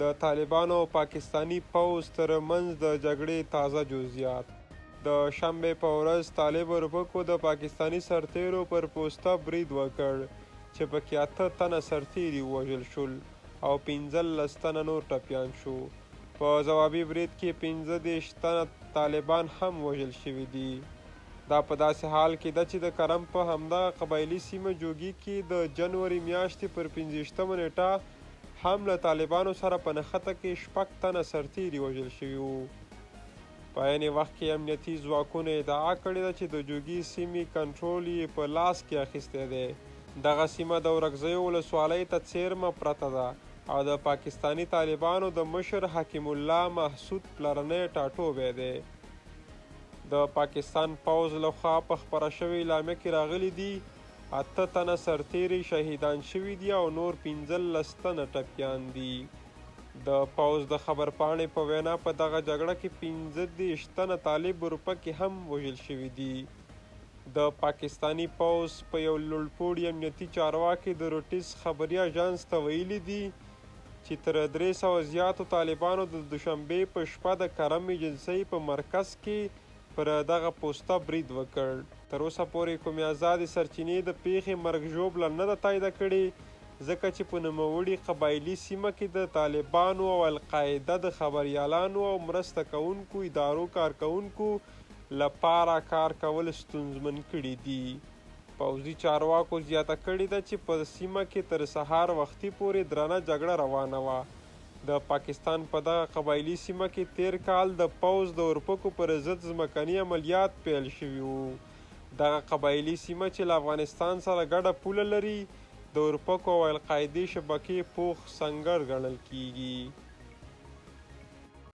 د طالبانو او پاکستاني پوځ ترمنځ د جګړې تازه جزئیات. د شنبې په ورځ طالب اروپکو د پاکستاني سرتیرو پر پوسته برید وکړ چې پکې 8 تنه سرتیري ووژل شول او 15 تنه نور ټپیان شو. په ځوابي برید کې 15 تنه طالبان هم وژل شوي دي. دا په داسې حال کې ده چې د کرم په همدغه قبایلي سیمه جوګي کې د جنوري میاشتې پر 15 نیټه هم له طالبانو سره په نښته کې 6 تنه سرتیري وژل شوي وو. په عین وخت کې امنیتي ځواکونو ادعا کړې ده چې د جوګي سیمې کنټرول یې په لاس کې اخیستی دی. دغه سیمه د ورکزیو ولسوالۍ ته څیرمه پرته ده او د پاکستاني طالبانو د مشر حکیم الله محسود پلرنی ټاټوبی دی. د پاکستان پوځ لخوا په خپره شوې اعلامیه کې راغلي دي 8 تنه سرتیري شهیدان شوي دي او نور 15 تنه ټپیان دي. د پوځ د خبرپاڼې په وینا په دغه جګړه کې 15 تنه طالب اروپکي هم وژل شوي دي. د پاکستاني پوځ په یو لوړپوړي امنیتي چارواکي د روټیس خبري اژانس ته ویلي دي چې تر 300 زیاتو طالبانو د دوشنبې په شپه د کرم ایجنسۍ په مرکز کې پر دغه پوسته برید وکړ. تر اوسه پورې کومې ازادې سرچینې د پیښې مرګ ژوبله نه ده تاییده کړې ځکه چې په نوموړي قبایلي سیمه کې د طالبانو او القاعده د خبریالانو او مرسته کوونکو ادارو کارکوونکو لپاره کار کول ستونزمن کړي دي. پوځي چارواکو زیاته کړې ده چې په سیمه کې تر سهار وختي پورې درنه جګړه روانه وه. د پاکستان په دغه قبایلي سیمه کې تیر کال د پوځ د اورپکو پر ضد ځمکني عملیات پیل شوي وو. دغه قبایلي سیمه چې له افغانستان سره ګډه پوله لري د اورپکو او القاعدې شبکې پوخ سنګر ګڼل کیږي.